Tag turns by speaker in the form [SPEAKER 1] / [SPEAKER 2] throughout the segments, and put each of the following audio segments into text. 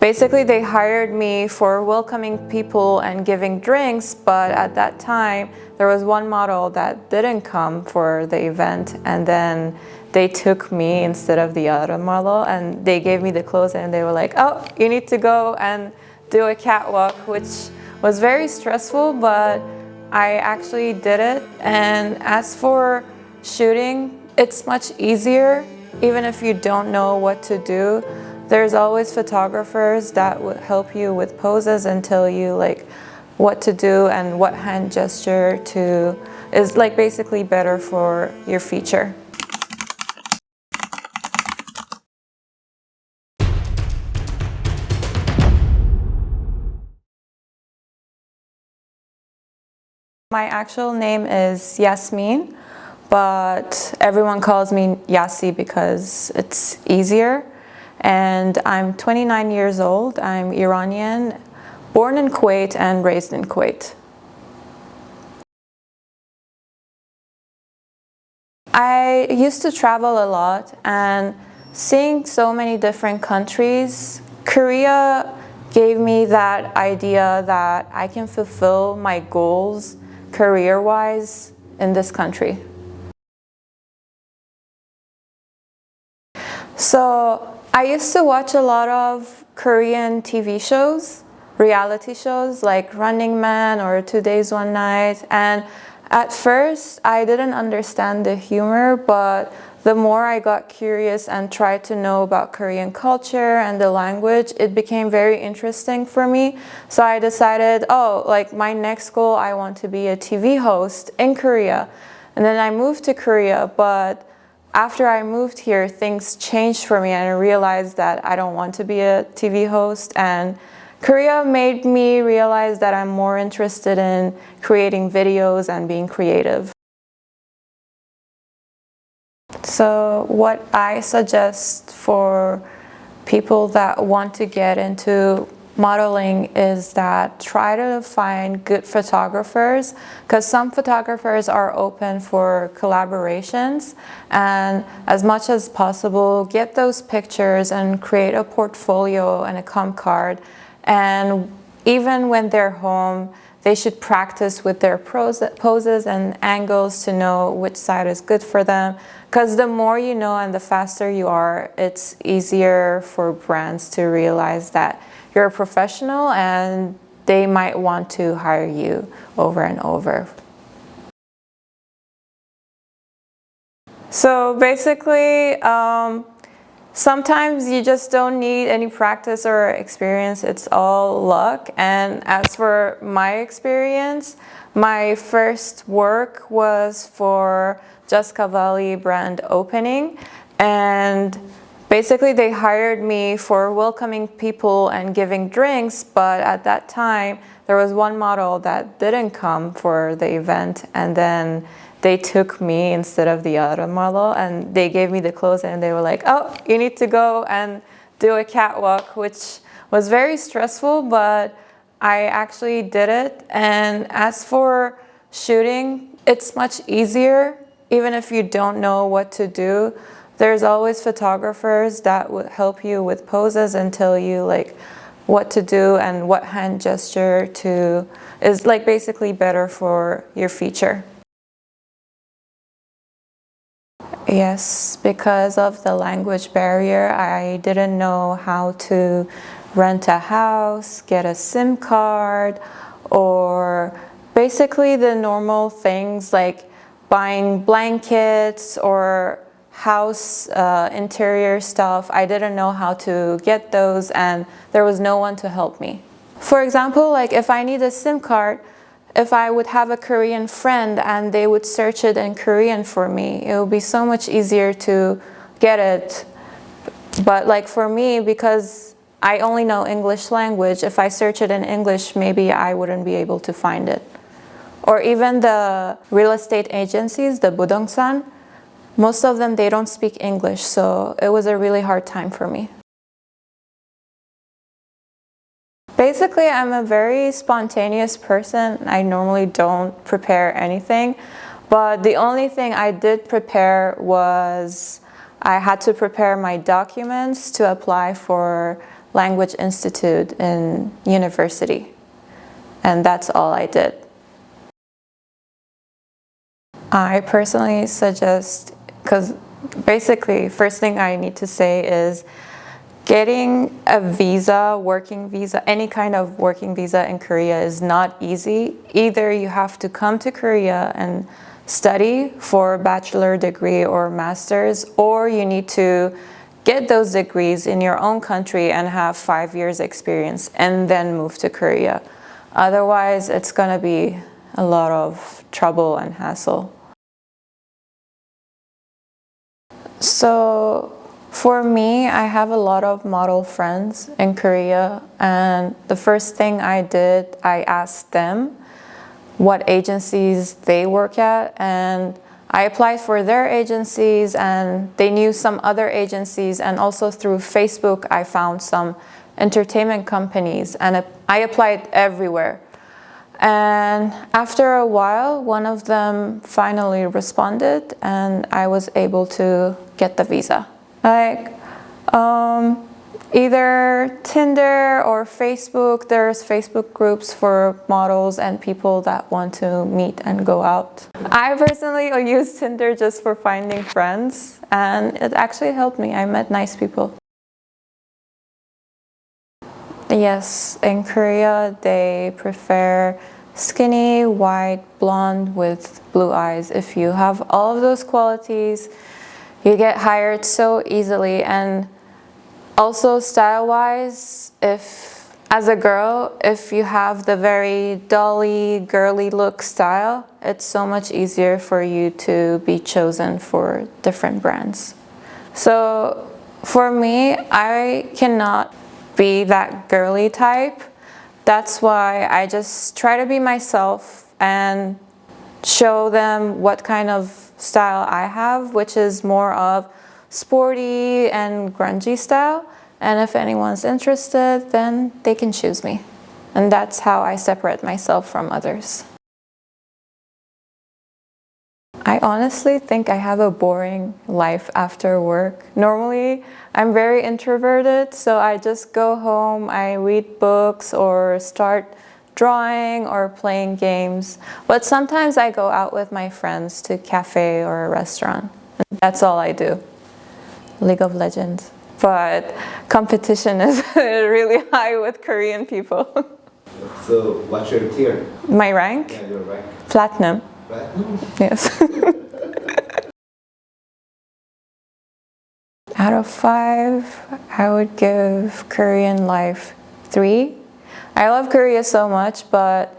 [SPEAKER 1] Basically, they hired me for welcoming people and giving drinks, but at that time, there was one model that didn't come for the event, and then they took me instead of the other model, and they gave me the clothes, and they were like, oh, you need to go and do a catwalk, which was very stressful, but I actually did it. And as for shooting, it's much easier, even if you don't know what to do. There's always photographers that would help you with poses and tell you like what to do and what hand gesture to is like basically better for your feature. My actual name is Yasmin, but everyone calls me Yasi because it's easier. And I'm 29 years old. I'm Iranian, born in Kuwait and raised in Kuwait. I used to travel a lot, and seeing so many different countries, Korea gave me that idea that I can fulfill my goals career-wise in this country. So I used to watch a lot of Korean TV shows, reality shows like Running Man or 2 Days, 1 Night. And at first, I didn't understand the humor, but the more I got curious and tried to know about Korean culture and the language, it became very interesting for me. So I decided, oh, like my next goal, I want to be a TV host in Korea. And then I moved to Korea, but after I moved here, things changed for me, and I realized that I don't want to be a TV host. And Korea made me realize that I'm more interested in creating videos and being creative. So what I suggest for people that want to get into modeling is that try to find good photographers, because some photographers are open for collaborations, and as much as possible get those pictures and create a portfolio and a comp card. And even when they're home, they should practice with their poses and angles to know which side is good for them, because the more you know and the faster you are, it's easier for brands to realize that you're a professional and they might want to hire you over and over. So basically, sometimes you just don't need any practice or experience, it's all luck. And as for my experience, my first work was for Just Cavalli brand opening, and basically they hired me for welcoming people and giving drinks, but at that time there was one model that didn't come for the event, and then they took me instead of the other model, and they gave me the clothes, and they were like, oh, you need to go and do a catwalk, which was very stressful, but I actually did it. And as for shooting, it's much easier, even if you don't know what to do. There's always photographers that would help you with poses and tell you like what to do and what hand gesture to is like basically better for your feature. Yes, because of the language barrier, I didn't know how to rent a house, get a SIM card, or basically the normal things like buying blankets or house interior stuff. I didn't know how to get those, and there was no one to help me. For example, like if I need a SIM card, if I would have a Korean friend and they would search it in Korean for me, it would be so much easier to get it. But like for me, because I only know English language, if I search it in English, maybe I wouldn't be able to find it. Or even the real estate agencies, the budongsan, most of them, they don't speak English, so it was a really hard time for me. Basically, I'm a very spontaneous person. I normally don't prepare anything, but the only thing I did prepare was I had to prepare my documents to apply for language institute in university. And that's all I did. I personally suggest, because basically, first thing I need to say is getting a visa, working visa, any kind of working visa in Korea is not easy. Either you have to come to Korea and study for a bachelor degree or master's, or you need to get those degrees in your own country and have 5 years experience and then move to Korea. Otherwise, it's gonna be a lot of trouble and hassle. So for me, I have a lot of model friends in Korea, and the first thing I did, I asked them what agencies they work at, and I applied for their agencies, and they knew some other agencies, and also through Facebook I found some entertainment companies, and I applied everywhere. And after a while, one of them finally responded, and I was able to get the visa. Like, either Tinder or Facebook, there's Facebook groups for models and people that want to meet and go out. I personally use Tinder just for finding friends, and it actually helped me. I met nice people. Yes, in Korea, they prefer skinny, white, blonde with blue eyes. If you have all of those qualities, you get hired so easily. And also style-wise, if as a girl, if you have the very dolly, girly look style, it's so much easier for you to be chosen for different brands. So for me, I cannot be that girly type. That's why I just try to be myself and show them what kind of style I have, which is more of sporty and grungy style. And if anyone's interested, then they can choose me. And that's how I separate myself from others. I honestly think I have a boring life after work. Normally, I'm very introverted, so I just go home, I read books or start drawing or playing games. But sometimes I go out with my friends to a cafe or a restaurant. And that's all I do. League of Legends. But competition is really high with Korean people.
[SPEAKER 2] So what's your tier?
[SPEAKER 1] My rank?
[SPEAKER 2] Yeah, your rank.
[SPEAKER 1] Platinum.
[SPEAKER 2] Platinum?
[SPEAKER 1] Yes. Out of 5, I would give Korean life 3. I love Korea so much, but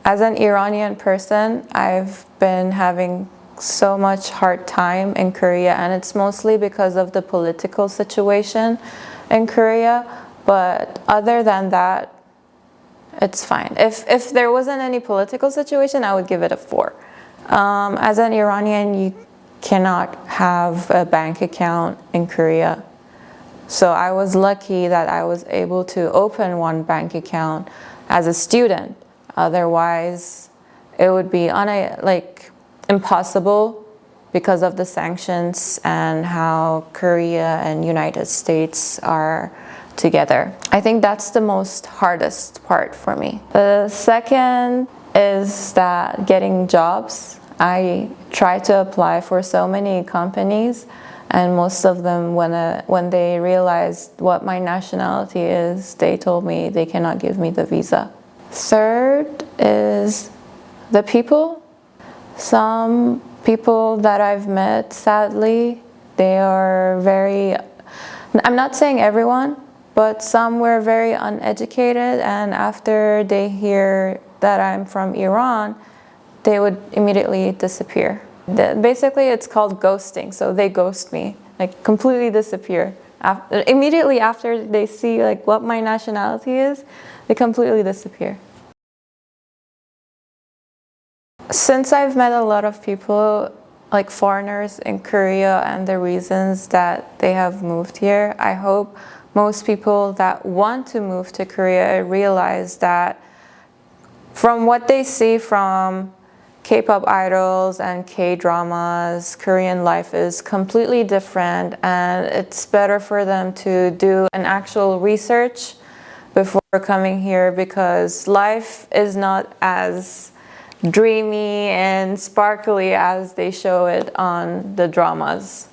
[SPEAKER 1] as an Iranian person, I've been having so much hard time in Korea, and it's mostly because of the political situation in Korea. But other than that, it's fine. If there wasn't any political situation, I would give it a 4. As an Iranian, you cannot have a bank account in Korea. So I was lucky that I was able to open one bank account as a student. Otherwise, it would be impossible because of the sanctions and how Korea and United States are together. I think that's the most hardest part for me. The second is that getting jobs. I try to apply for so many companies, and most of them, when they realized what my nationality is, they told me they cannot give me the visa. Third is the people. Some people that I've met, sadly, they are very, I'm not saying everyone, but some were very uneducated, and after they hear that I'm from Iran, they would immediately disappear. Basically, it's called ghosting, so they ghost me, like completely disappear. Immediately after they see like what my nationality is, they completely disappear. Since I've met a lot of people, like foreigners in Korea, and the reasons that they have moved here, I hope most people that want to move to Korea realize that from what they see from K-pop idols and K-dramas, Korean life is completely different, and it's better for them to do an actual research before coming here, because life is not as dreamy and sparkly as they show it on the dramas.